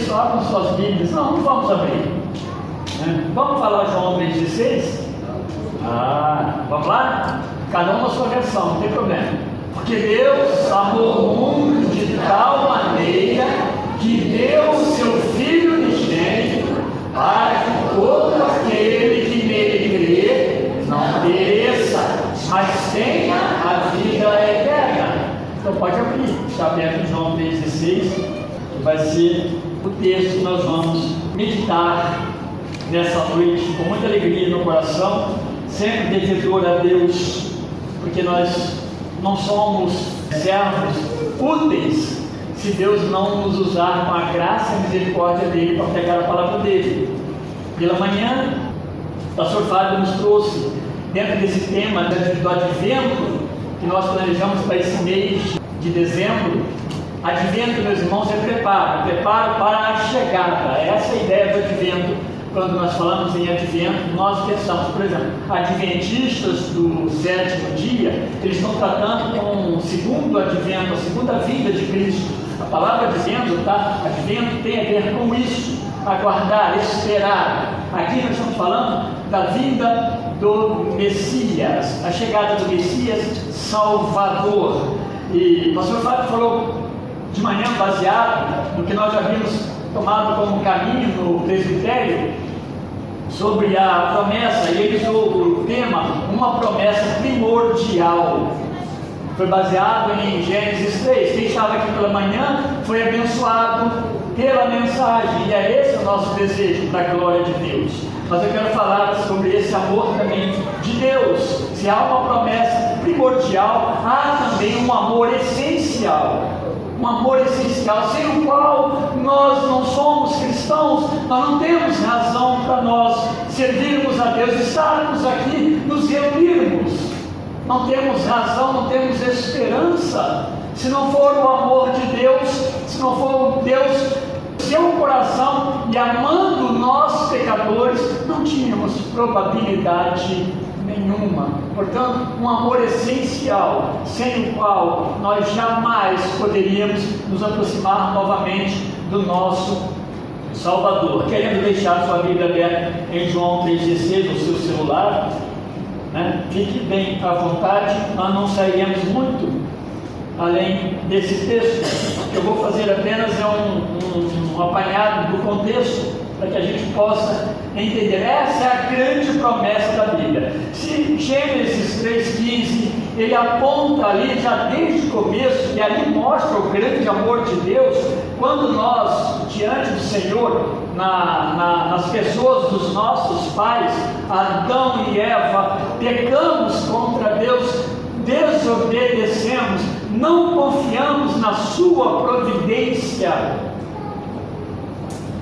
só abram suas Bíblias. Não vamos abrir. Vamos falar João 3,16? Vamos lá? Cada um na sua versão, não tem problema. Porque Deus amou o mundo de tal maneira que deu o seu Filho unigênito, para que todo aquele que nele crê não pereça, mas tenha a vida eterna. Então pode abrir, está aberto em João 3,16, que vai ser o texto que nós vamos meditar nessa noite, com muita alegria no coração, sempre devedor a Deus, porque nós não somos servos úteis se Deus não nos usar com a graça e a misericórdia dele para pregar a palavra dele. Pela manhã, o pastor Fábio nos trouxe, dentro desse tema do advento, que nós planejamos para esse mês de dezembro. Advento, meus irmãos, é preparo para a chegada. Essa é a ideia do advento. Quando nós falamos em advento, nós pensamos, por exemplo, adventistas do sétimo dia, eles estão tratando com o segundo advento, a segunda vinda de Cristo. A palavra advento, advento tem a ver com isso, aguardar, esperar. Aqui nós estamos falando da vinda do Messias, a chegada do Messias Salvador. E o pastor Fábio falou de manhã, baseado no que nós já vimos tomado como caminho no presbitério, sobre a promessa, e ele usou o tema, uma promessa primordial. Foi baseado em Gênesis 3. Quem estava aqui pela manhã foi abençoado pela mensagem, e é esse o nosso desejo, para a glória de Deus. Mas eu quero falar sobre esse amor também de Deus. Se há uma promessa primordial, há também um amor essencial. Um amor essencial, sem o qual nós não somos cristãos, nós não temos razão para nós servirmos a Deus, estarmos aqui, nos reunirmos. Não temos razão, não temos esperança, se não for o amor de Deus, se não for Deus, seu coração, e amando nós pecadores, não tínhamos probabilidade nenhuma. Portanto, um amor essencial, sem o qual nós jamais poderíamos nos aproximar novamente do nosso Salvador. Querendo deixar sua Bíblia aberta em João 3,16, no seu celular, fique bem à vontade. Nós não sairemos muito além desse texto. O que eu vou fazer apenas é um apanhado do contexto, para que a gente possa entender. Essa é a grande promessa da Bíblia. Se Gênesis 3,15, ele aponta ali já desde o começo, e ali mostra o grande amor de Deus, quando nós, diante do Senhor, nas pessoas dos nossos pais, Adão e Eva, pecamos contra Deus, desobedecemos, não confiamos na sua providência.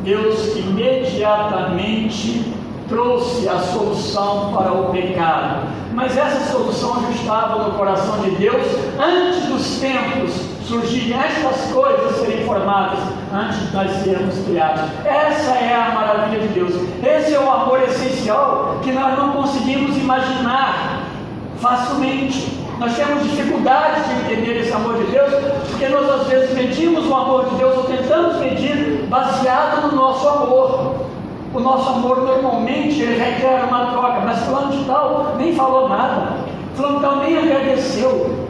Deus imediatamente trouxe a solução para o pecado, mas essa solução já estava no coração de Deus antes dos tempos surgirem, antes das coisas serem formadas, antes de nós sermos criados. Essa é a maravilha de Deus. Esse é o amor essencial que nós não conseguimos imaginar facilmente. Nós temos dificuldade de entender esse amor de Deus, porque nós às vezes medimos o amor de Deus, ou tentamos medir baseado no nosso amor. O nosso amor normalmente ele requer uma troca, mas fulano de tal nem falou nada, fulano de tal nem agradeceu,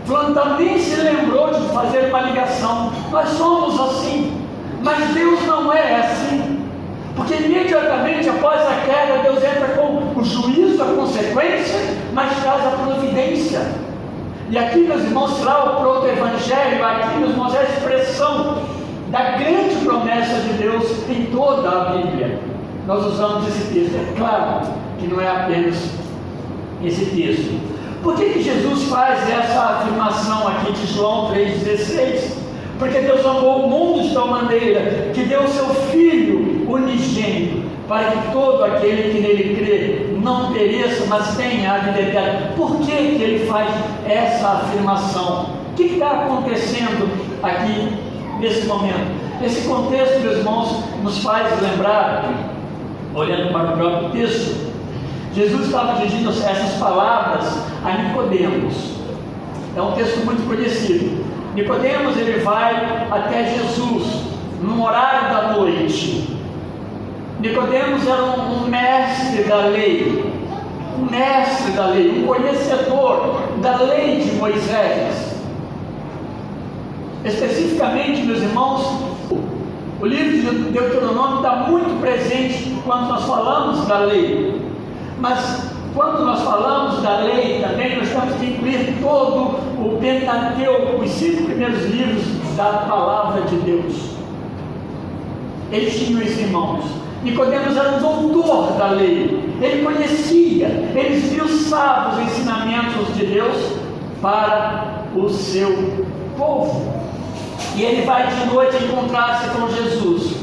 fulano de tal nem se lembrou de fazer uma ligação. Nós somos assim, mas Deus não é assim. Porque imediatamente após a queda, Deus entra com o juízo, a consequência, mas traz a providência. E aqui, meus irmãos, lá o proto-evangelho, aqui, meus irmãos, é a expressão da grande promessa de Deus em toda a Bíblia. Nós usamos esse texto. É claro que não é apenas esse texto. Por que Jesus faz essa afirmação aqui de João 3,16? Porque Deus amou o mundo de tal maneira que deu o seu Filho unigênito, para que todo aquele que nele crê não pereça, mas tenha a vida eterna. Por que ele faz essa afirmação? O que está acontecendo aqui nesse momento? Esse contexto, meus irmãos, nos faz lembrar, olhando para o próprio texto, Jesus estava dirigindo essas palavras a Nicodemos. É um texto muito conhecido. Nicodemos, ele vai até Jesus num horário Nicodemos era um mestre da lei, um conhecedor da lei de Moisés. Especificamente, meus irmãos, o livro de Deuteronômio está muito presente quando nós falamos da lei. Mas quando nós falamos da lei também, nós temos que incluir todo o Pentateuco, os 5 primeiros livros da palavra de Deus. Eles tinham isso, irmãos. Nicodemos era um doutor da lei, ele conhecia, ele esmiuçava os ensinamentos de Deus para o seu povo. E ele vai de noite encontrar-se com Jesus.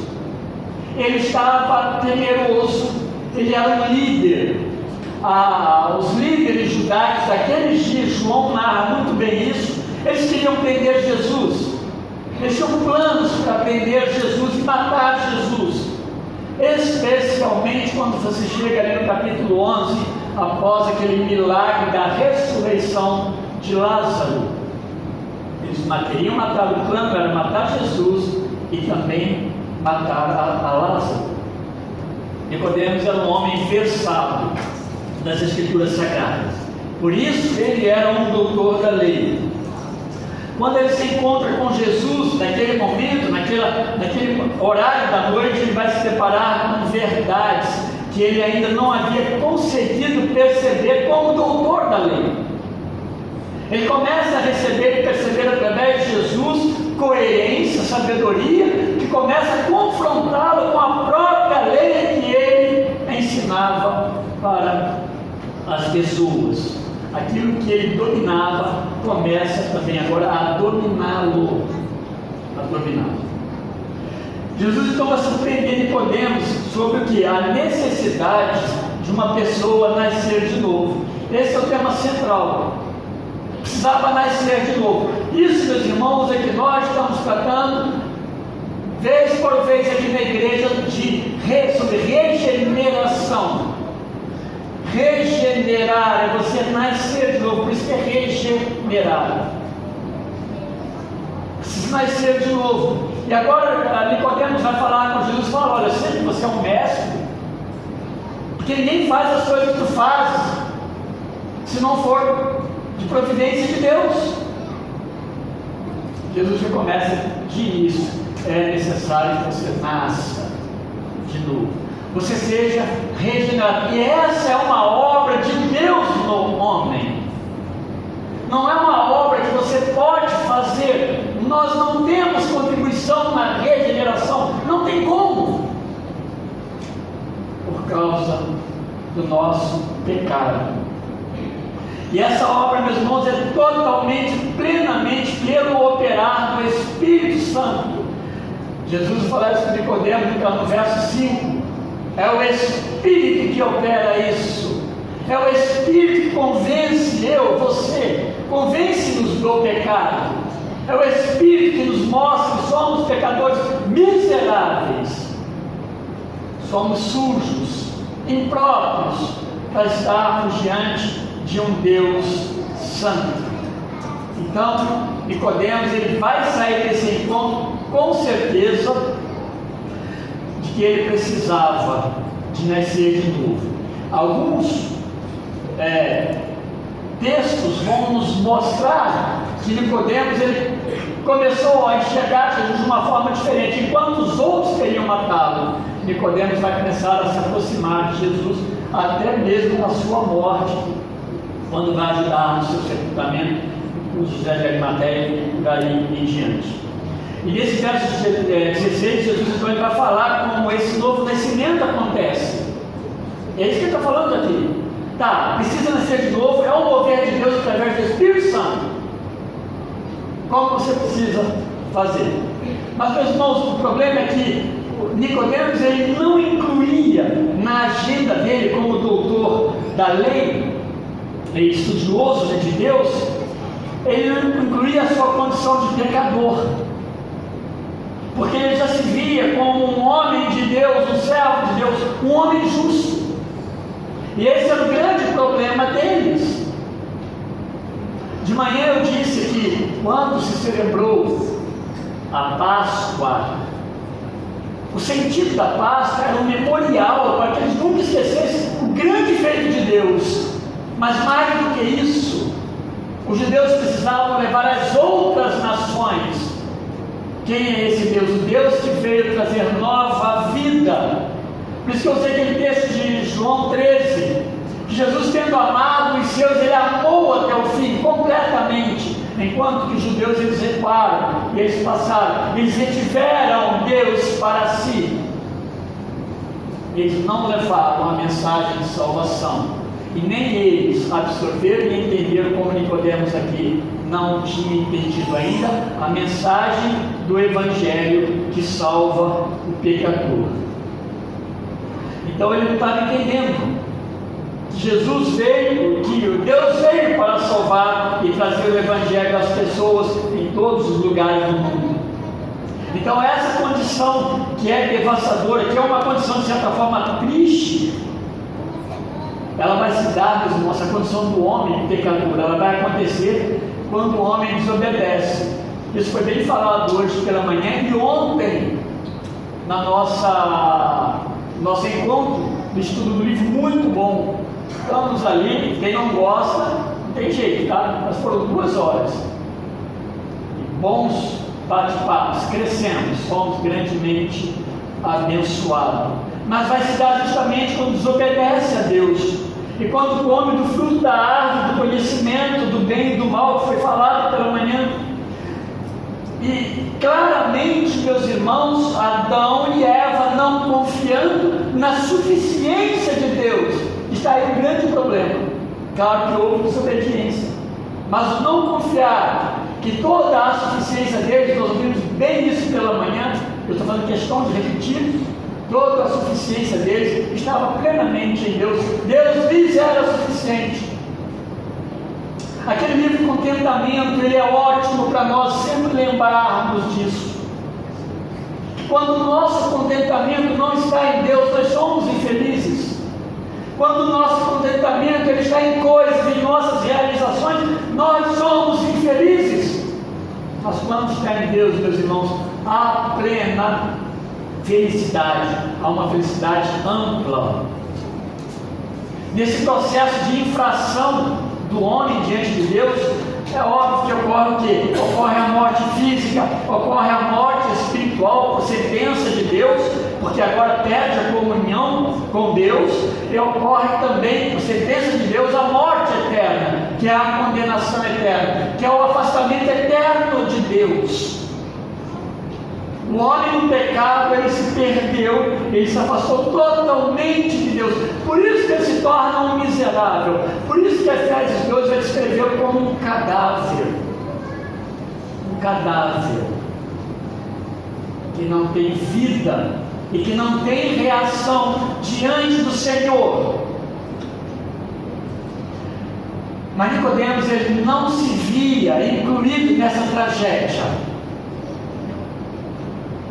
Ele estava temeroso, ele era um líder. Os líderes judaicos daqueles dias, João narra muito bem isso, eles queriam prender Jesus. Eles tinham planos para prender Jesus e matar Jesus. Especialmente quando você chega ali no capítulo 11, após aquele milagre da ressurreição de Lázaro. Eles queriam matar, o plano era matar Jesus e também matar a Lázaro. Nicodemos era um homem versado das Escrituras Sagradas, por isso ele era um doutor da lei. Quando ele se encontra com Jesus, naquele momento, naquele horário da noite, ele vai se deparar com verdades que ele ainda não havia conseguido perceber como doutor da lei. Ele começa a receber e perceber através de Jesus coerência, sabedoria, que começa a confrontá-lo com a própria lei que ele ensinava para as pessoas. Aquilo que ele dominava começa também agora a dominá-lo. Jesus então vai surpreender Nicodemos sobre o que? A necessidade de uma pessoa nascer de novo. Esse é o tema central. Precisava nascer de novo. Isso, meus irmãos, é que nós estamos tratando vez por vez aqui na igreja sobre regeneração. Regenerar é você nascer de novo, por isso que é regenerar. Precisa nascer de novo. E agora Nicodemos vai falar com Jesus e fala: olha, eu sei que você é um mestre, porque ninguém faz as coisas que tu fazes se não for de providência de Deus. Jesus já começa de início: é necessário que você nasça de novo, você seja regenerado. E essa é uma obra de Deus no homem, não é uma obra que você pode fazer. Nós não temos contribuição na regeneração, não tem como, por causa do nosso pecado. E essa obra, meus irmãos, é totalmente, plenamente pelo operar do Espírito Santo. Jesus falou isso com Nicodemos no verso 5. É o Espírito que opera isso. É o Espírito que convence você, convence-nos do pecado. É o Espírito que nos mostra que somos pecadores miseráveis. Somos sujos, impróprios para estarmos diante de um Deus santo. Então, Nicodemos, ele vai sair desse encontro com certeza de que ele precisava de nascer de novo. Alguns textos vão nos mostrar que Nicodemos, ele começou a enxergar Jesus de uma forma diferente. Enquanto os outros queriam matá-lo, Nicodemos vai começar a se aproximar de Jesus, até mesmo na sua morte, quando vai ajudar no seu sepultamento com José de Arimateia e daí em diante. E nesse verso 16, Jesus então ele vai falar como esse novo nascimento acontece. É isso que ele está falando aqui. Tá, precisa nascer de novo, é o mover de Deus através do Espírito Santo. Como você precisa fazer? Mas, meus irmãos, o problema é que Nicodemos, ele não incluía na agenda dele como doutor da lei, estudioso de Deus, ele não incluía a sua condição de pecador, porque ele já se via como um homem de Deus, um servo de Deus, um homem justo. E esse era o grande problema deles. De manhã eu disse que quando se celebrou a Páscoa, O sentido da Páscoa era um memorial para que eles nunca esquecessem o grande feito de Deus. Mas mais do que isso, os judeus precisavam levar às outras nações. Quem é esse Deus? O Deus que veio trazer nova vida. Por isso que eu usei aquele texto de João 13, que Jesus, tendo amado os seus, ele amou até o fim, completamente. Enquanto que os judeus, eles recuaram, e eles passaram, eles retiveram Deus para si. Eles não levaram a mensagem de salvação. E nem eles absorveram e entenderam, como Nicodemos aqui não tinha entendido ainda, a mensagem do Evangelho que salva o pecador. Então ele não estava entendendo. Jesus veio, que Deus veio para salvar e trazer o Evangelho às pessoas em todos os lugares do mundo. Então essa condição que é devastadora, que é uma condição de certa forma triste, ela vai se dar, meus irmãos, essa condição do homem pecador, ela vai acontecer quando o homem desobedece. Isso foi bem falado hoje pela manhã e ontem, na nosso encontro, no estudo do livro, muito bom. Estamos ali, quem não gosta, não tem jeito, tá? Mas foram 2 horas. Bons bate-papos, crescemos, fomos grandemente abençoados. Mas vai se dar justamente quando desobedece a Deus. E quando come do fruto da árvore, do conhecimento do bem e do mal, que foi falado pela manhã. E claramente, meus irmãos, Adão e Eva não confiando na suficiência de Deus. Está aí um grande problema. Claro que houve desobediência, mas o não confiar que toda a suficiência deles, nós ouvimos bem isso pela manhã, eu estou fazendo questão de repetir, toda a suficiência deles estava plenamente em Deus. Deus lhes era suficiente. Aquele livro Contentamento, ele é ótimo para nós sempre lembrarmos disso. Quando o nosso contentamento não está em Deus, nós somos infelizes. Quando o nosso contentamento ele está em coisas, em nossas realizações, nós somos infelizes. Mas quando está em Deus, meus irmãos, há plena felicidade, há uma felicidade ampla. Nesse processo de infração do homem diante de Deus, é óbvio que ocorre o quê? Ocorre a morte física, ocorre a morte espiritual por sentença de Deus, porque agora perde a comunhão com Deus, e ocorre também por sentença de Deus a morte eterna, que é a condenação eterna, que é o afastamento eterno de Deus. O homem no pecado, ele se perdeu, ele se afastou totalmente de Deus. Por isso que ele se torna um miserável. Por isso que Efésios 2 ele escreveu como um cadáver. Um cadáver que não tem vida e que não tem reação diante do Senhor. Mas Nicodemos, ele não se via incluído nessa tragédia.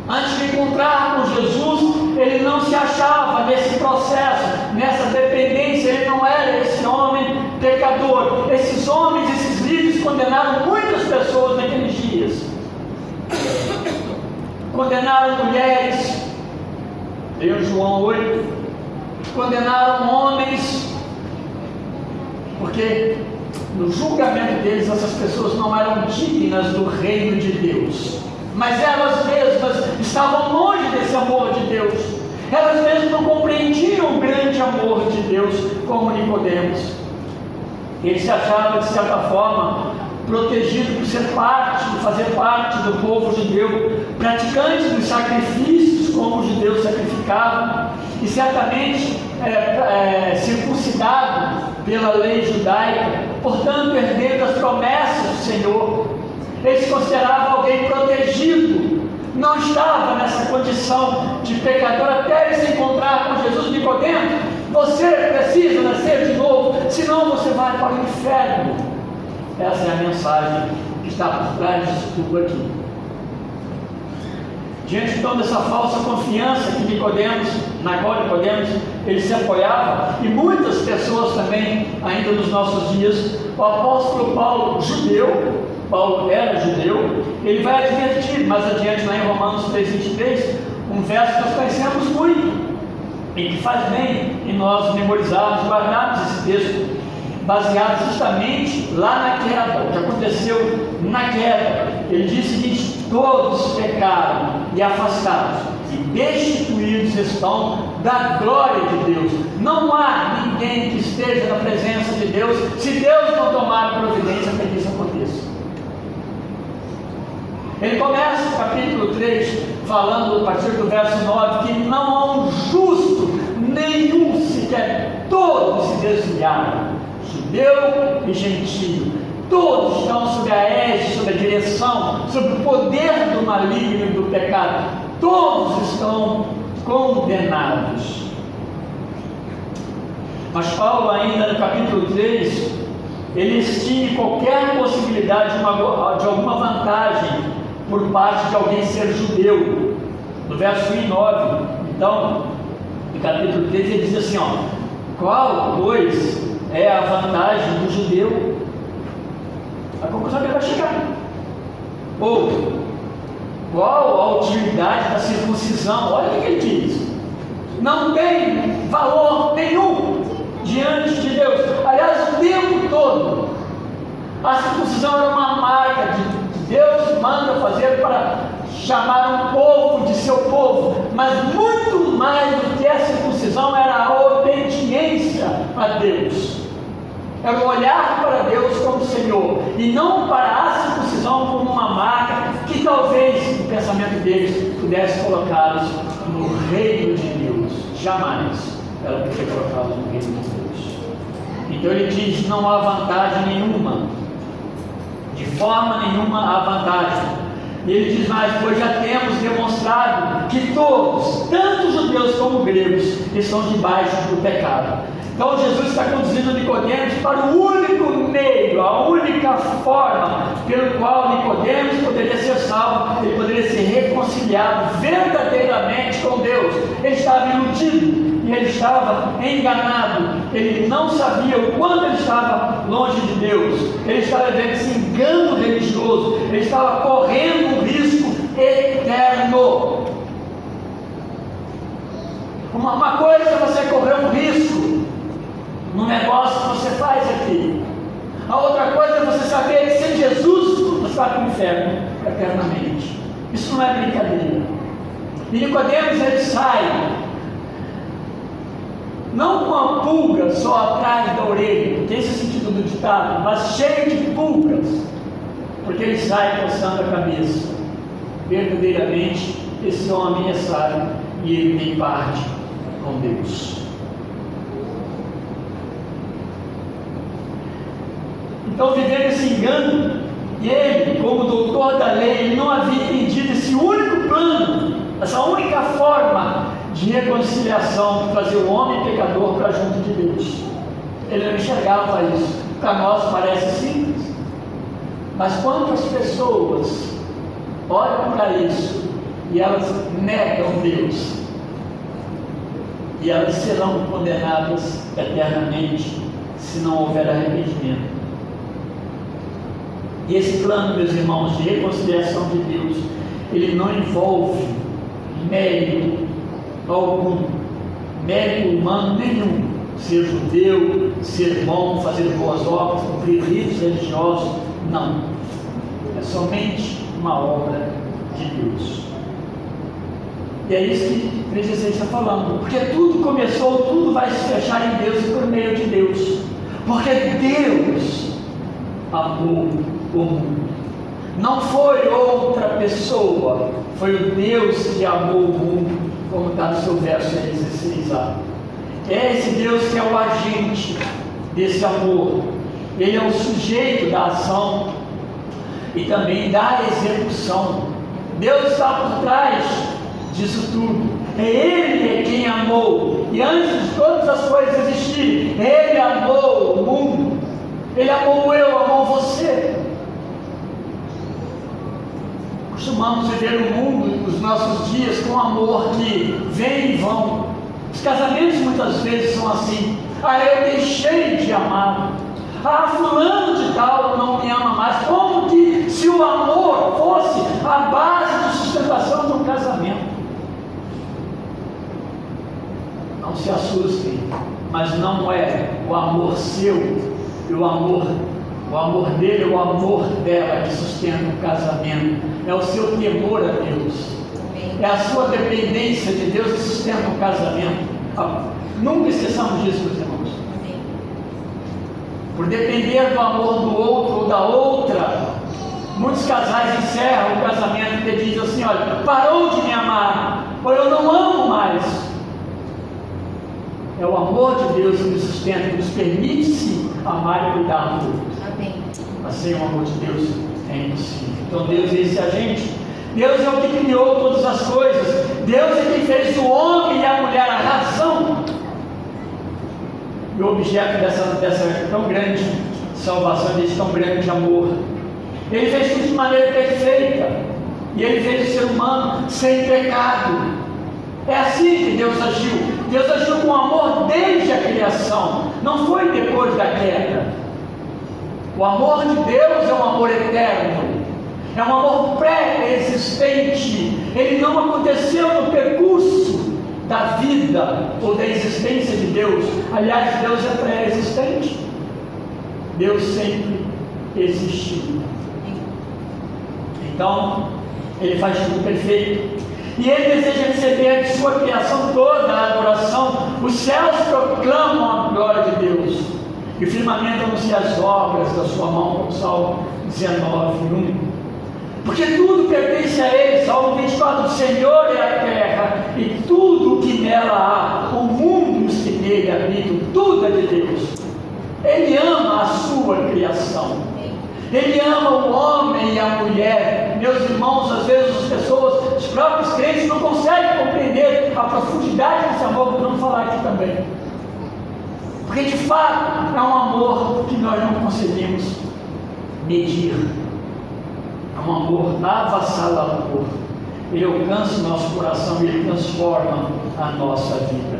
Antes de encontrar com Jesus, ele não se achava nesse processo, nessa dependência, ele não era esse homem pecador. Esses homens, esses líderes condenaram muitas pessoas naqueles dias. Condenaram mulheres, em João 8, condenaram homens, porque no julgamento deles essas pessoas não eram dignas do reino de Deus. Mas elas mesmas estavam longe desse amor de Deus. Elas mesmas não compreendiam o grande amor de Deus como Nicodemos. Ele se achava, de certa forma, protegido por ser parte, por fazer parte do povo judeu, praticante dos sacrifícios como os judeus sacrificavam, e certamente circuncidado pela lei judaica, portanto herdeiro das promessas do Senhor. Ele se considerava alguém protegido, não estava nessa condição de pecador até ele se encontrar com Jesus. Nicodemos, você precisa nascer de novo, senão você vai para o inferno. Essa é a mensagem que está por trás disso tudo aqui. Diante então dessa falsa confiança que Nicodemos, na qual Nicodemos, ele se apoiava, e muitas pessoas também, ainda nos nossos dias, o apóstolo Paulo era judeu, ele vai advertir mais adiante lá em Romanos 3,23, um verso que nós conhecemos muito, e que faz bem em nós memorizarmos, guardarmos esse texto, baseado justamente lá na queda, o que aconteceu na queda. Ele diz o seguinte: todos pecaram e afastados, e destituídos estão da glória de Deus. Não há ninguém que esteja na presença de Deus se Deus não tomar providência para que isso aconteça. Ele começa o capítulo 3 falando, a partir do verso 9, que não há um justo nenhum sequer, todos se desviaram, judeu e gentio, todos estão sob a égide, sob a direção, sob o poder do maligno e do pecado, todos estão condenados. Mas Paulo, ainda no capítulo 3, ele extingue qualquer possibilidade de alguma vantagem por parte de alguém ser judeu. No verso 1 e 9, então, no capítulo 3, ele diz assim: qual, pois, é a vantagem do judeu? A conclusão que ele vai chegar. Ou, qual a utilidade da circuncisão? Olha o que ele diz: não tem valor nenhum diante de Deus. Aliás, o tempo todo, a circuncisão era uma marca de Deus manda fazer para chamar um povo de seu povo, mas muito mais do que a circuncisão era a obediência a Deus, era o olhar para Deus como Senhor, e não para a circuncisão como uma marca que talvez o pensamento deles pudesse colocá-los no reino de Deus. Jamais ela poderia colocá-los no reino de Deus. Então ele diz: não há vantagem nenhuma, de forma nenhuma há vantagem. E ele diz mais: pois já temos demonstrado que todos, tanto judeus como gregos, estão debaixo do pecado. Então Jesus está conduzindo Nicodemos para o único meio, a única forma pelo qual Nicodemos poderia ser salvo, ele poderia ser reconciliado verdadeiramente com Deus. Ele estava iludido e ele estava enganado, ele não sabia o quanto ele estava longe de Deus, ele estava vivendo esse engano religioso, ele estava correndo um risco eterno. Uma coisa é você correr um risco no negócio que você faz aqui, a outra coisa é você saber que sem Jesus você vai para o inferno eternamente. Isso não é brincadeira. E Nicodemos, ele sai não com a pulga só atrás da orelha, porque esse é o sentido do ditado, mas cheio de pulgas, porque ele sai coçando a cabeça. Verdadeiramente esse homem é sábio e ele tem parte com Deus. Então, vivendo esse engano, e ele, como doutor da lei, ele não havia entendido esse único plano, essa única forma de reconciliação, de trazer o homem pecador para junto de Deus. Ele não enxergava isso. Para nós parece simples, mas quantas pessoas olham para isso e elas negam Deus, e elas serão condenadas eternamente se não houver arrependimento. E esse plano, meus irmãos, de reconciliação de Deus, ele não envolve mérito algum, mérito humano nenhum, ser judeu, ser bom, fazer boas obras, cumprir ritos religiosos, não. É somente uma obra de Deus. E é isso que a 3:16 está falando, porque tudo começou, tudo vai se fechar em Deus e por meio de Deus, porque Deus amou o mundo. Não foi outra pessoa, foi o Deus que amou o mundo, como está no seu verso 16a. É esse Deus que é o agente desse amor, ele é o sujeito da ação e também da execução. Deus está por trás disso tudo. É Ele quem amou, e antes de todas as coisas existirem, Ele amou o mundo, Ele amou eu, amou você. Costumamos viver o mundo nos nossos dias com amor que vem e vão. Os casamentos muitas vezes são assim: eu deixei de amar, fulano de tal não me ama mais, como que se o amor fosse a base de sustentação de um casamento. não se assustem, mas não é o amor seu e o amor dele, o amor dela que sustenta o casamento. É o seu temor a Deus. É a sua dependência de Deus que sustenta o casamento. Nunca esqueçamos disso, meus irmãos. Por depender do amor do outro ou da outra, muitos casais encerram o casamento e dizem assim: olha, parou de me amar, ou eu não amo mais. É o amor de Deus que nos sustenta, que nos permite se amar e cuidar do outro. Mas sem o amor de Deus é impossível. Então Deus é esse agente. Deus é o que criou todas as coisas. Deus é quem fez o homem e a mulher, a razão e o objeto dessa tão grande salvação, desse tão grande amor. Ele fez tudo de maneira perfeita. E Ele fez o ser humano sem pecado. É assim que Deus agiu. Deus agiu com amor desde a criação. Não foi depois da queda. O amor de Deus é um amor eterno. É um amor pré-existente. Ele não aconteceu no percurso da vida ou da existência de Deus. Aliás, Deus é pré-existente. Deus sempre existiu. Então, Ele faz tudo perfeito. E Ele deseja receber de sua criação toda a adoração. Os céus proclamam a glória de Deus. E o firmamento anuncia as obras da sua mão, como Salmo 19:1. Porque tudo pertence a Ele. Salmo 24: o Senhor é a terra e tudo o que nela há, o mundo e os que nele habitam, tudo é de Deus. Ele ama a sua criação. Ele ama o homem e a mulher. Meus irmãos, às vezes as pessoas, os próprios crentes, não conseguem compreender a profundidade desse amor, que vamos falar aqui também. Porque de fato é um amor que nós não conseguimos medir. É um amor avassalador. Ele alcança o nosso coração e Ele transforma a nossa vida.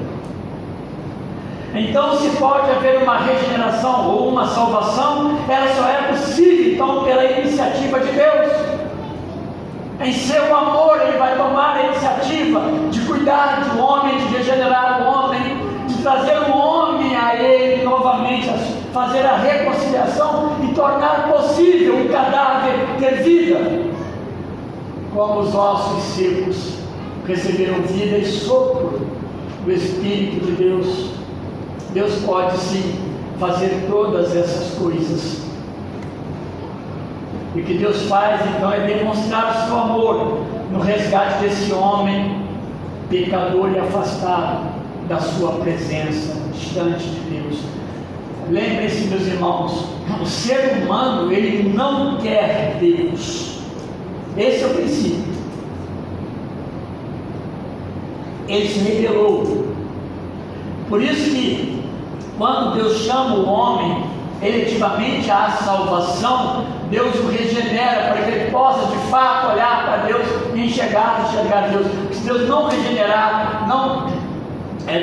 Então, se pode haver uma regeneração ou uma salvação, ela só é possível então pela iniciativa de Deus. Em seu amor Ele vai tomar a iniciativa de cuidar do homem, de regenerar o homem, de trazer o homem a Ele novamente, fazer a reconciliação e tornar possível o cadáver ter vida, como os ossos secos receberam vida e sopro do Espírito de Deus. Deus pode sim fazer todas essas coisas. E o que Deus faz então é demonstrar o seu amor no resgate desse homem pecador e afastado da sua presença, distante de Deus. Lembrem-se, meus irmãos, o ser humano, ele não quer Deus. Esse é o princípio. Ele se rebelou. Por isso que quando Deus chama o homem eletivamente à salvação, Deus o regenera para que ele possa de fato olhar para Deus e enxergar Deus. Se Deus não regenerar, não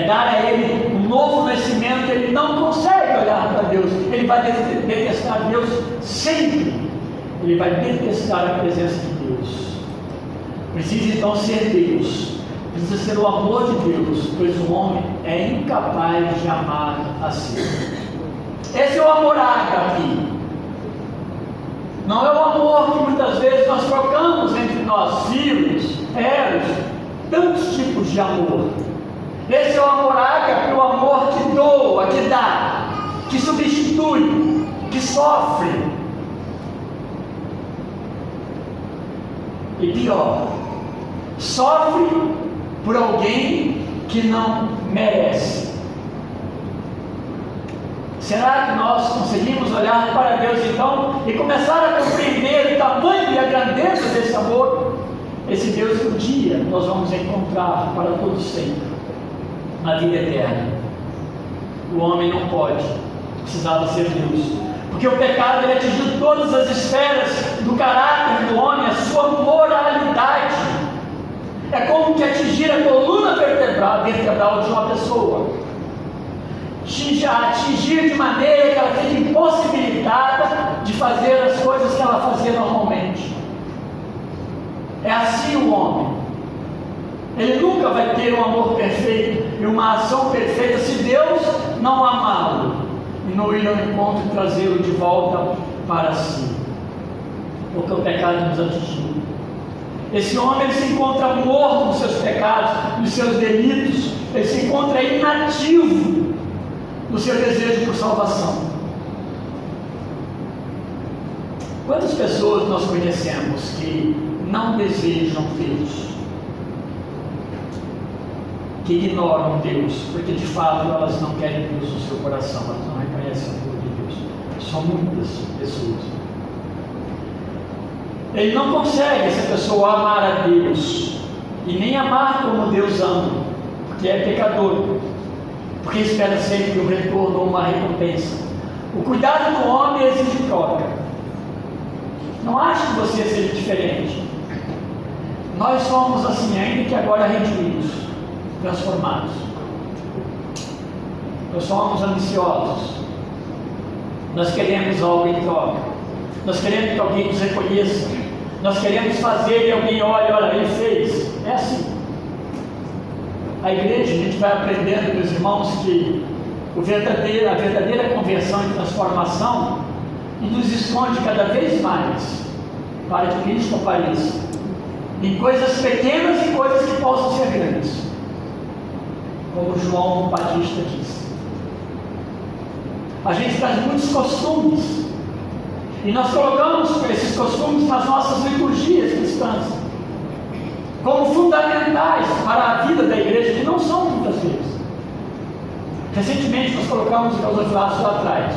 dar a ele um novo nascimento, ele não consegue olhar para Deus. Ele vai detestar Deus sempre. Ele vai detestar a presença de Deus. Precisa então ser Deus. Precisa ser o amor de Deus, pois o homem é incapaz de amar a si. Esse é o amor ágape. Não é o amor que muitas vezes nós trocamos entre nós, filhos, eros, tantos tipos de amor. Esse é o amor ágape, o amor que doa, que dá, que substitui, que sofre. E pior, sofre por alguém que não merece. Será que nós conseguimos olhar para Deus então e começar a compreender o tamanho e a grandeza desse amor? Esse Deus que um dia nós vamos encontrar para todo sempre, na vida eterna. O homem não pode, precisava ser Deus, porque o pecado ele atingiu todas as esferas do caráter do homem, a sua moralidade. É como que atingir a coluna vertebral de uma pessoa, atingir de maneira que ela fique impossibilitada de fazer as coisas que ela fazia normalmente. É assim o homem. Ele nunca vai ter um amor perfeito e uma ação perfeita se Deus não amá-lo e não ir ao encontro e trazê-lo de volta para si, porque o pecado nos atingiu. Esse homem ele se encontra morto nos seus pecados, nos seus delitos, ele se encontra inativo no seu desejo por salvação. Quantas pessoas nós conhecemos que não desejam Deus, que ignoram Deus, porque de fato elas não querem Deus no seu coração, elas não reconhecem o amor de Deus? São muitas pessoas. Ele não consegue, essa pessoa, amar a Deus e nem amar como Deus ama, porque é pecador, porque espera sempre um retorno ou uma recompensa. O cuidado do homem exige troca. Não acho que você seja diferente. Nós somos assim, ainda que agora redimidos, transformados. Nós somos ambiciosos. Nós queremos algo em troca. Nós queremos que alguém nos reconheça. Nós queremos fazer e alguém olha, ele fez. É assim. A igreja, a gente vai aprendendo, meus irmãos, que a verdadeira conversão e transformação nos esconde cada vez mais para que Cristo apareça em coisas pequenas e coisas que possam ser grandes, como João Batista disse. A gente traz muitos costumes e nós colocamos esses costumes nas nossas liturgias cristãs como fundamentais para a vida da igreja, que não são muitas vezes. Recentemente nós colocamos os gasofilaços lá atrás.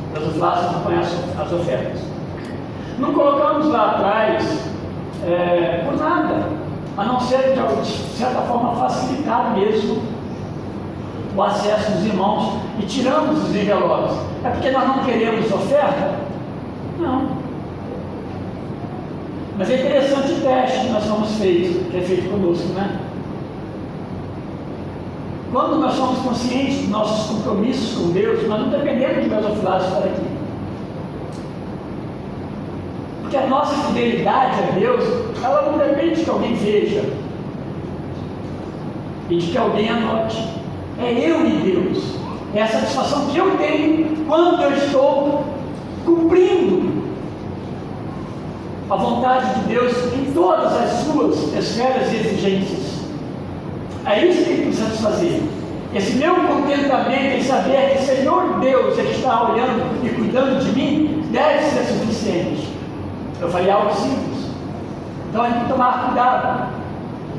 Os gasofilaços não conhecem as ofertas. Não colocamos lá atrás por nada, a não ser de certa forma facilitar mesmo o acesso dos irmãos, e tiramos os envelopes. É porque nós não queremos oferta? Não. Mas é interessante o teste que nós somos feitos, que é feito conosco, né? Quando nós somos conscientes dos nossos compromissos com Deus, nós não dependemos de gasofilaços para aqui. Porque a nossa fidelidade a Deus, ela não depende de que alguém veja e de que alguém anote. É eu e Deus. É a satisfação que eu tenho quando eu estou cumprindo a vontade de Deus em todas as suas esferas e exigências. É isso que tem que me satisfazer. Esse meu contentamento em saber que o Senhor Deus é que está olhando e cuidando de mim deve ser suficiente. Eu falei algo simples. Então a gente tem que tomar cuidado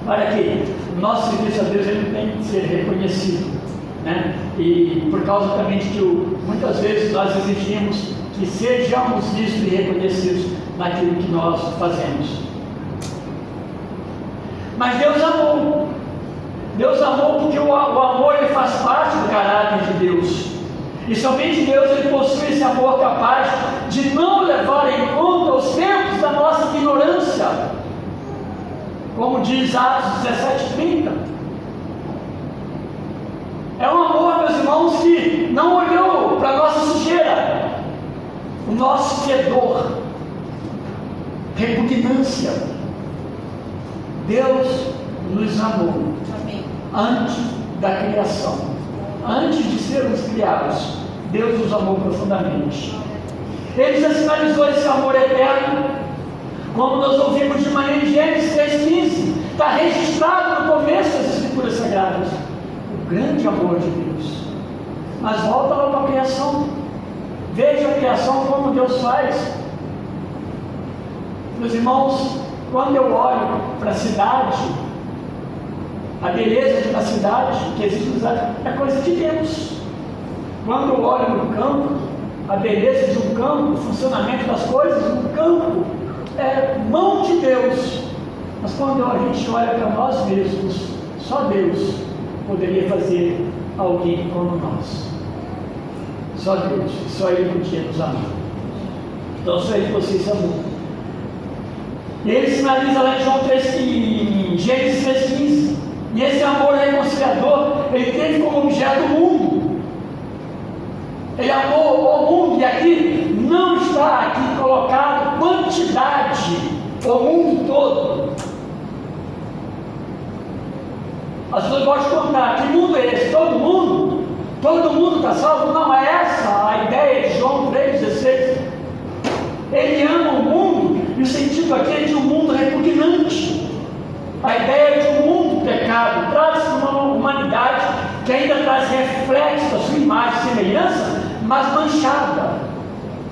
para que o nosso serviço a Deus ele tem que ser reconhecido, né? E por causa também de que muitas vezes nós exigimos que sejamos vistos e reconhecidos naquilo que nós fazemos. Mas Deus amou. Deus amou porque o amor ele faz parte do caráter de Deus. E somente Deus ele possui esse amor capaz de não levar em conta os tempos da nossa ignorância. Como diz Atos 17:30. É um amor, meus irmãos, que não olhou para a nossa sujeira, o nosso fedor, repugnância. Deus nos amou. Amém. Antes da criação, antes de sermos criados, Deus nos amou profundamente. Ele já sinalizou esse amor eterno, como nós ouvimos de manhã em Gênesis 3:15, está registrado no começo das Escrituras Sagradas, o grande amor de Deus. Mas volta lá para a criação, veja a criação como Deus faz. Meus irmãos, quando eu olho para a cidade, a beleza de uma cidade que existe na cidade é coisa de Deus. Quando eu olho no campo, a beleza de um campo, o funcionamento das coisas no campo é mão de Deus. Mas quando a gente olha para nós mesmos, só Deus poderia fazer alguém como nós. Só Deus, só Ele podia nos amar. Então só Ele possui esse amor. E ele sinaliza lá em João 3, em Gênesis 3:15. E esse amor reconciliador, ele teve como objeto o mundo. Ele amou o mundo, e aqui não está aqui colocado quantidade, o mundo todo. As pessoas gostam de contar, que mundo é esse? Todo mundo está salvo? Não é essa a ideia de João 3,16. Ele ama o mundo, e o sentido aqui é de um mundo repugnante. A ideia de um mundo pecado traz uma humanidade que ainda traz reflexo da sua imagem e semelhança, mas manchada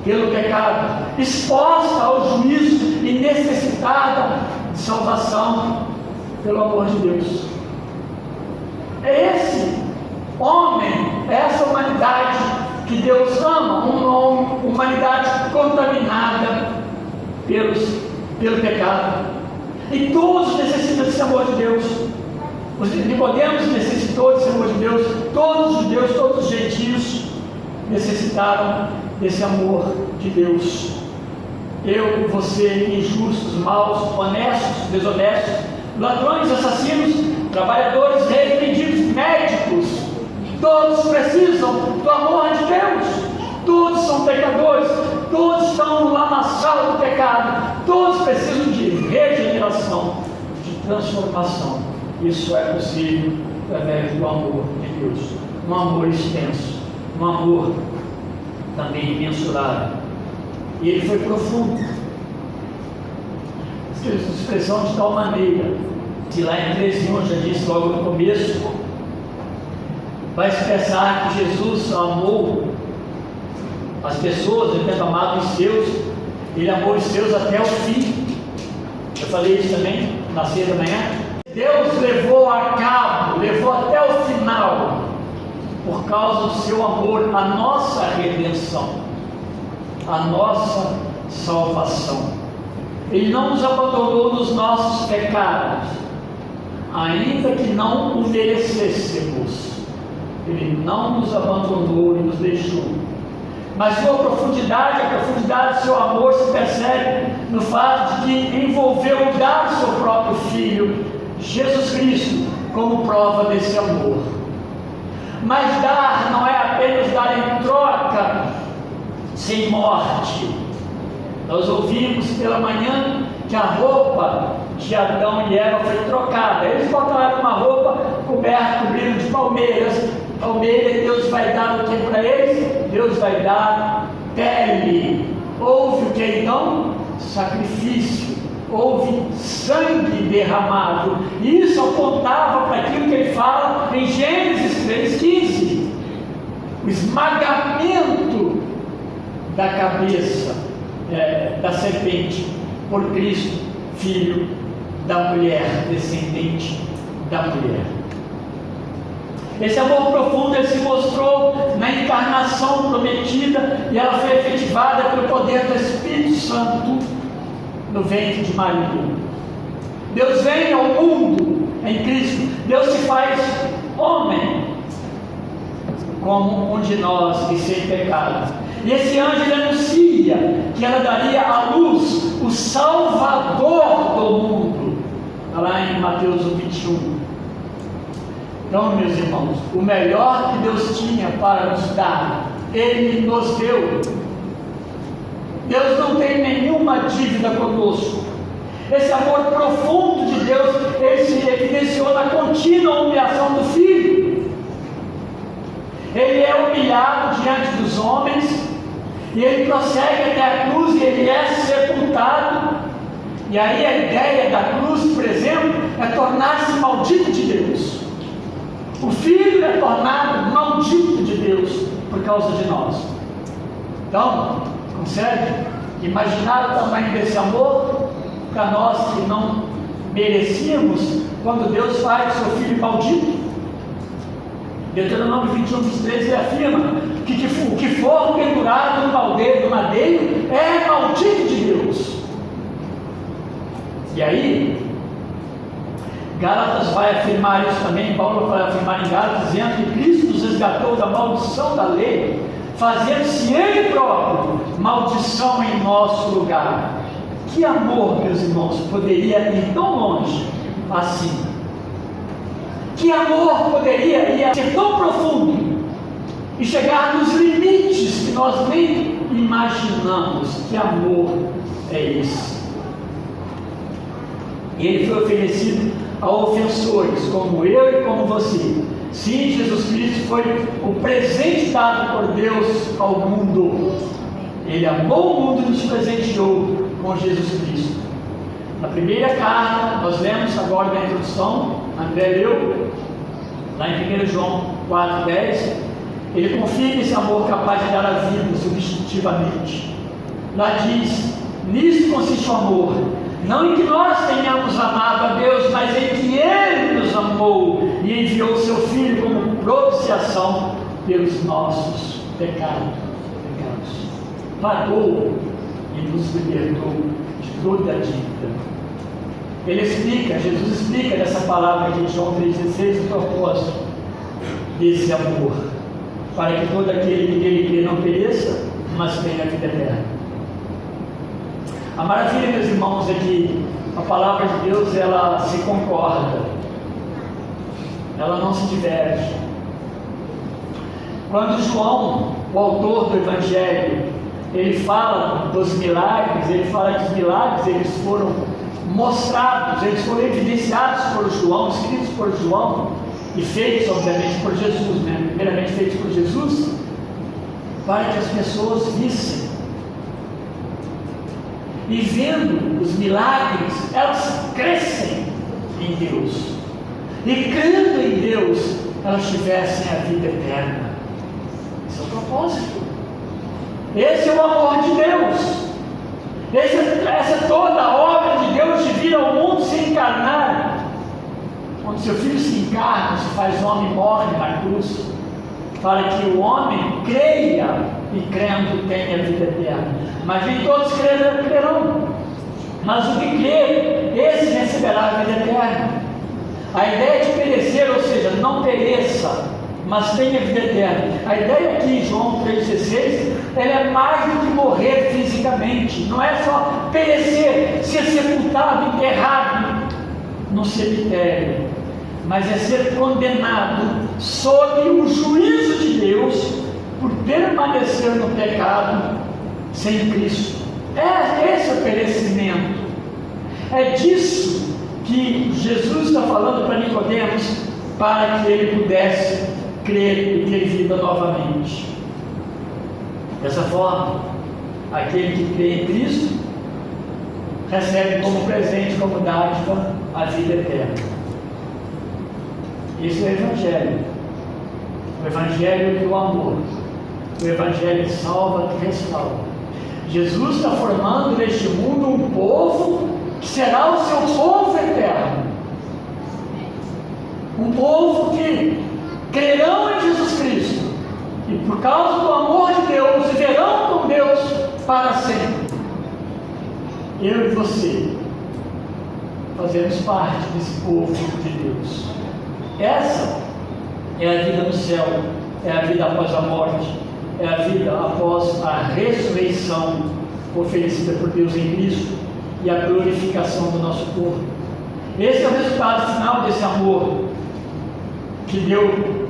pelo pecado, exposta ao juízo e necessitada de salvação pelo amor de Deus. É esse homem, essa humanidade que Deus ama, uma humanidade contaminada pelo pecado. E todos necessitam desse amor de Deus. Os Nicodemos necessitou desse amor de Deus. Todos os judeus, todos os gentios necessitaram desse amor de Deus. Eu, você, injustos, maus, honestos, desonestos, ladrões, assassinos, trabalhadores, reis, mendigos, médicos, todos precisam do amor de Deus. Todos são pecadores, todos estão no lamaçal do pecado, todos precisam de regeneração, de transformação. Isso é possível através do amor de Deus, um amor extenso, um amor também imensurável. E ele foi profundo. Essa expressão de tal maneira, que lá em 13:1 já disse logo no começo, vai expressar que Jesus amou as pessoas, ele tendo amado os seus, ele amou os seus até o fim. Eu falei isso também na ceia da manhã. Deus levou a cabo, levou até o final, por causa do seu amor, a nossa redenção, a nossa salvação. Ele não nos abandonou nos nossos pecados, ainda que não o merecêssemos. Ele não nos abandonou e nos deixou. Mas sua profundidade, a profundidade do seu amor se percebe no fato de que envolveu dar o seu próprio Filho, Jesus Cristo, como prova desse amor. Mas dar não é apenas dar em troca sem morte. Nós ouvimos pela manhã que a roupa de Adão e Eva foi trocada. Eles botaram uma roupa coberta, cobrindo de palmeiras. Palmeira, Deus vai dar o que para eles? Deus vai dar pele. Houve o que então? Sacrifício. Houve sangue derramado. E isso apontava para aquilo que ele fala em Gênesis 3,15. O esmagamento da cabeça da serpente por Cristo, filho da mulher, descendente da mulher. Esse amor profundo ele se mostrou na encarnação prometida, e ela foi efetivada pelo poder do Espírito Santo no ventre de Maria. Deus vem ao mundo em Cristo. Deus se faz homem como um de nós e sem pecado. E esse anjo ele anuncia que ela daria à luz o Salvador do mundo, lá em Mateus 21. Então, meus irmãos, o melhor que Deus tinha para nos dar, Ele nos deu. Deus não tem nenhuma dívida conosco. Esse amor profundo de Deus, ele se evidenciou na contínua humilhação do Filho. Ele é humilhado diante dos homens, e ele prossegue até a cruz, e ele é sepultado. E aí a ideia da cruz, por exemplo, é tornar-se maldito de Deus. O Filho é tornado maldito de Deus por causa de nós. Então, consegue imaginar o tamanho desse amor para nós que não merecíamos, quando Deus faz o seu Filho maldito? Deuteronômio 21:13 ele afirma que o que for pendurado no madeiro é maldito de Deus. E aí Gálatas vai afirmar isso também. Paulo vai afirmar em Gálatas, dizendo que Cristo nos resgatou da maldição da lei, fazendo-se Ele próprio maldição em nosso lugar. Que amor, meus irmãos, poderia ir tão longe assim? Que amor poderia ser tão profundo e chegar nos limites que nós nem imaginamos? Que amor é esse? E ele foi oferecido a ofensores, como eu e como você. Sim, Jesus Cristo foi o presente dado por Deus ao mundo. Ele amou o mundo e nos presenteou com Jesus Cristo. Na primeira carta, nós lemos agora na introdução, André leu, lá em 1 João 4,10, ele confia nesse amor capaz de dar a vida substitutivamente. Lá diz: nisso consiste o amor, não em que nós tenhamos amado a Deus, mas em que Ele nos amou e enviou o seu Filho como propiciação pelos nossos pecados. Pagou e nos libertou de toda a dívida. Ele explica, Jesus explica nessa palavra aqui de João 3,16 o propósito desse amor, para que todo aquele que nele crê não pereça, mas tenha a vida eterna. A maravilha, meus irmãos, é que a palavra de Deus, ela se concorda, ela não se diverge. Quando João, o autor do Evangelho, ele fala dos milagres, ele fala que os milagres eles foram mostrados, eles foram evidenciados por João, escritos por João e feitos, obviamente, por Jesus, né? Primeiramente feitos por Jesus, para que as pessoas vissem. E vendo os milagres, elas crescem em Deus. E crendo em Deus, elas tivessem a vida eterna. Esse é o propósito. Esse é o amor de Deus. Essa é toda a obra de Deus de vir ao mundo se encarnar. Quando seu filho se encarna, se faz homem e morre na cruz, para que o homem creia e crendo tenha a vida eterna. Mas nem todos crerão. Mas o que crê, esse receberá a vida eterna. A ideia de perecer, ou seja, não pereça, mas tenha vida eterna. A ideia aqui em João 3,16, ela é mais do que morrer fisicamente. Não é só perecer, ser sepultado, enterrado no cemitério, mas é ser condenado sob o juízo de Deus por permanecer no pecado sem Cristo. Esse é o perecimento. É disso que Jesus está falando para Nicodemos, para que ele pudesse crer e ter vida novamente. Dessa forma, aquele que crê em Cristo recebe como presente, como dádiva, a vida eterna. Esse é o Evangelho. O Evangelho do amor. O Evangelho que salva, que restaura. Jesus está formando neste mundo um povo que será o seu povo eterno. Um povo que crerão em Jesus Cristo e por causa do amor de Deus viverão com Deus para sempre. Eu e você fazemos parte desse povo de Deus. Essa é a vida no céu, é a vida após a morte, é a vida após a ressurreição oferecida por Deus em Cristo e a glorificação do nosso corpo. Esse é o resultado final desse amor que deu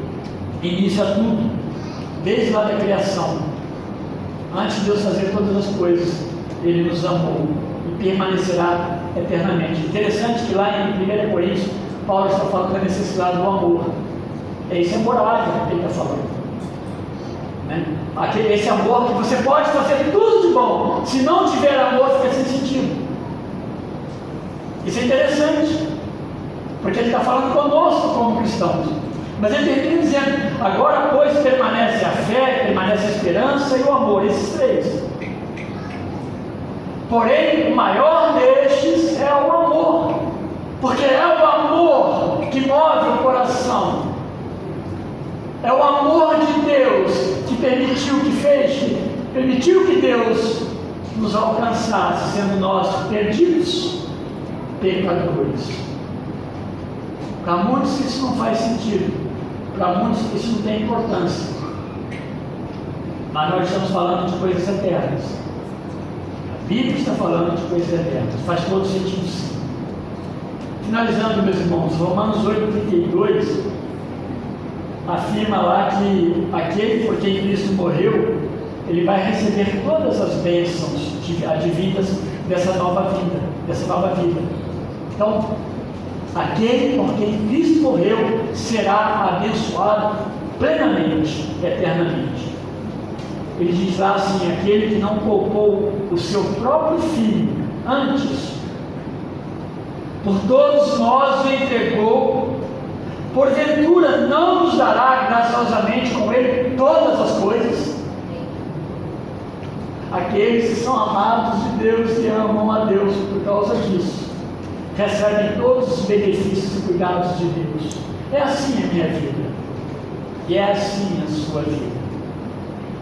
início a tudo, desde lá da criação. Antes de Deus fazer todas as coisas, Ele nos amou e permanecerá eternamente. Interessante que lá em 1 Coríntios, Paulo está falando da necessidade do amor. Isso é moral que ele está falando. Esse amor que você pode fazer tudo de bom, se não tiver amor, fica sem sentido. Isso é interessante, porque ele está falando conosco como cristãos. Mas ele termina dizendo: agora, pois, permanece a fé, permanece a esperança e o amor, esses três. Porém, o maior destes é o amor, porque é o amor que move o coração. É o amor de Deus que permitiu que Deus nos alcançasse, sendo nós perdidos, pecadores. Para muitos isso não faz sentido, para muitos isso não tem importância, mas nós estamos falando de coisas eternas. A Bíblia está falando de coisas eternas, faz todo sentido sim. Finalizando, meus irmãos, Romanos 8,32 afirma lá que aquele por quem Cristo morreu, ele vai receber todas as bênçãos advindas dessa nova vida, Então, Aquele por quem Cristo morreu será abençoado plenamente, eternamente. Ele diz lá assim: aquele que não poupou o seu próprio filho, antes por todos nós o entregou, porventura não nos dará graciosamente com ele todas as coisas? Aqueles que são amados de Deus e amam a Deus por causa disso, recebem todos os benefícios e cuidados de Deus. É assim a minha vida, e é assim a sua vida.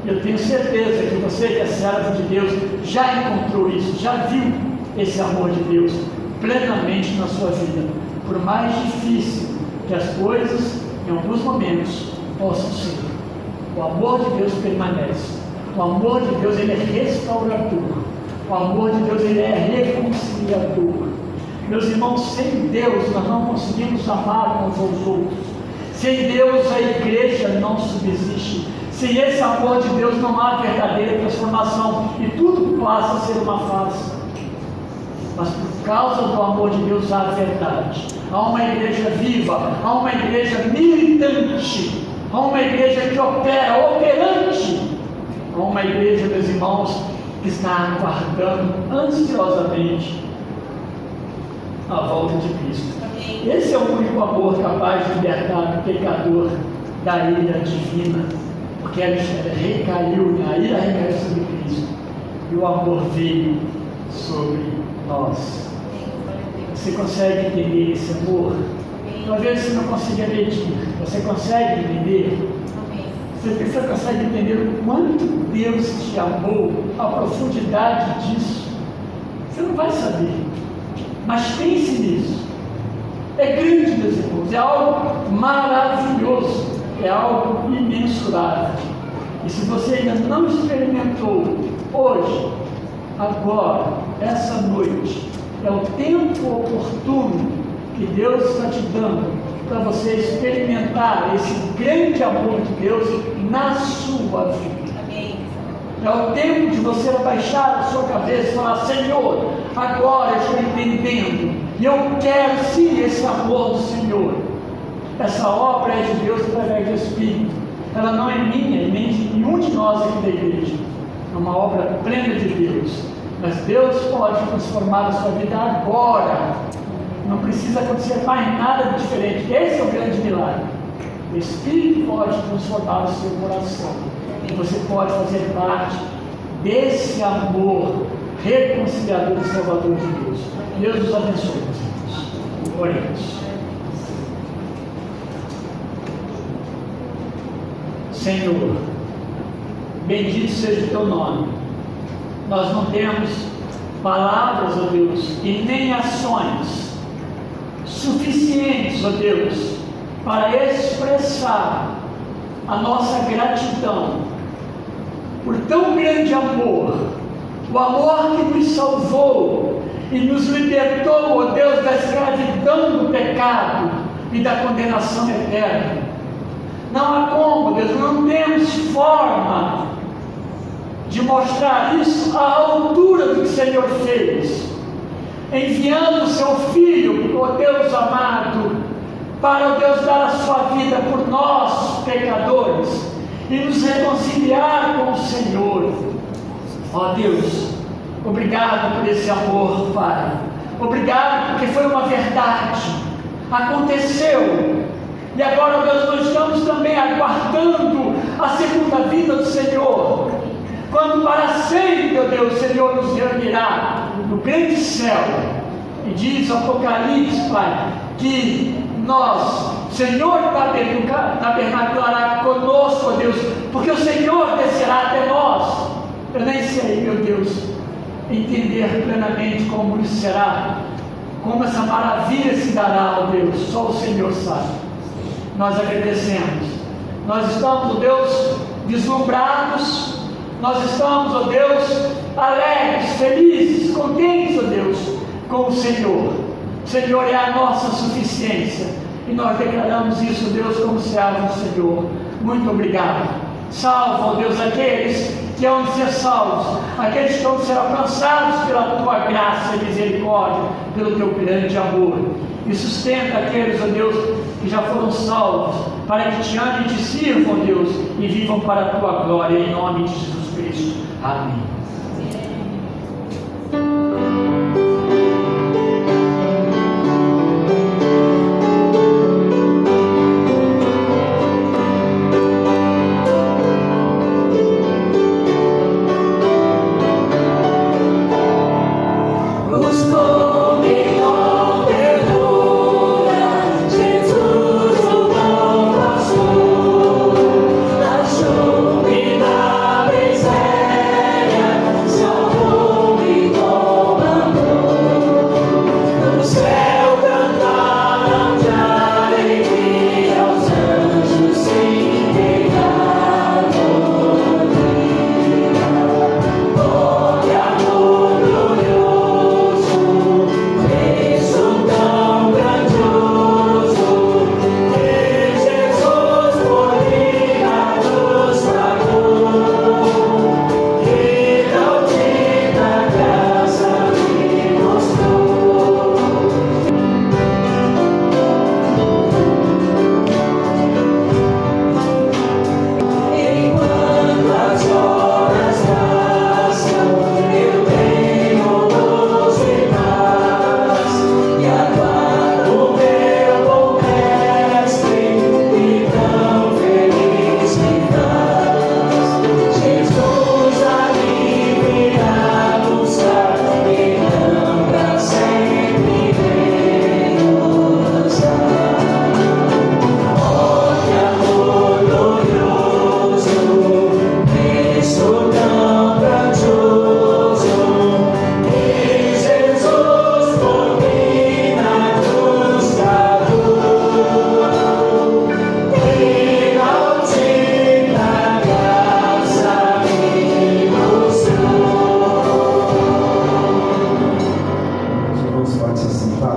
Eu tenho certeza que você que é servo de Deus já encontrou isso, já viu esse amor de Deus plenamente na sua vida, por mais difícil que as coisas em alguns momentos possam ser. O amor de Deus permanece. O amor de Deus, ele é restaurador. O amor de Deus, ele é reconciliador. Meus irmãos, sem Deus nós não conseguimos amar uns aos outros. Sem Deus a igreja não subsiste. Sem esse amor de Deus não há verdadeira transformação e tudo passa a ser uma farsa. Mas por causa do amor de Deus há verdade. Há uma igreja viva, há uma igreja militante, há uma igreja que opera, operante. Há uma igreja, meus irmãos, que está aguardando ansiosamente a volta de Cristo. Esse é o único amor capaz de libertar o pecador da ira divina, porque a ira recaiu sobre Cristo e o amor veio sobre nós. Você consegue entender esse amor? Talvez você não consiga medir. Você consegue entender? Você consegue entender o quanto Deus te amou, a profundidade disso? Você não vai saber, mas pense nisso. É grande, meus irmãos, é algo maravilhoso, é algo imensurável. E se você ainda não experimentou hoje, agora, essa noite, é o tempo oportuno que Deus está te dando para você experimentar esse grande amor de Deus na sua vida. Amém. É o tempo de você abaixar a sua cabeça e falar: Senhor, agora eu estou entendendo e eu quero sim esse amor do Senhor. Essa obra é de Deus através do Espírito. Ela não é minha e nem de nenhum de nós aqui da igreja. É uma obra plena de Deus. Mas Deus pode transformar a sua vida agora. Não precisa acontecer mais nada diferente. Esse é o grande milagre. O Espírito pode transformar o seu coração. E você pode fazer parte desse amor reconciliador e salvador de Deus. Deus nos abençoe, meus irmãos. Oremos. Senhor, bendito seja o teu nome. Nós não temos palavras, ó Deus, e nem ações suficientes, ó Deus, para expressar a nossa gratidão por tão grande amor, o amor que nos salvou e nos libertou, ó Deus, da escravidão do pecado e da condenação eterna. Não há como, Deus, não temos forma de mostrar isso à altura do que o Senhor fez, enviando o seu Filho, ó Deus amado, para, ó Deus, dar a sua vida por nós, pecadores, e nos reconciliar com o Senhor. Ó Deus, obrigado por esse amor, Pai. Obrigado porque foi uma verdade, aconteceu. E agora, ó Deus, nós estamos também aguardando a segunda vinda do Senhor, quando para sempre, ó Deus, o Senhor nos reunirá no grande céu. E diz o Apocalipse, Pai, que nós, o Senhor tabernaculará conosco, ó Deus, porque o Senhor descerá até nós. Eu nem sei, meu Deus, entender plenamente como isso será, como essa maravilha se dará, ó Deus, só o Senhor sabe. Nós agradecemos. Nós estamos, ó Deus, deslumbrados. Nós estamos, ó Deus, alegres, felizes, contentes, ó Deus, com o Senhor. O Senhor é a nossa suficiência. E nós declaramos isso, ó Deus, como servos do Senhor. Muito obrigado. Salva, ó Deus, aqueles que hão de ser salvos, aqueles que hão de ser alcançados pela tua graça e misericórdia, pelo teu grande amor. e sustenta aqueles, ó Deus, que já foram salvos, para que te amem e te sirvam, ó Deus, e vivam para a tua glória, em nome de Jesus Cristo. Amém.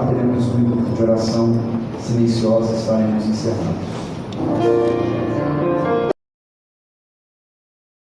Teremos um minuto de oração silenciosa, estaremos encerrados.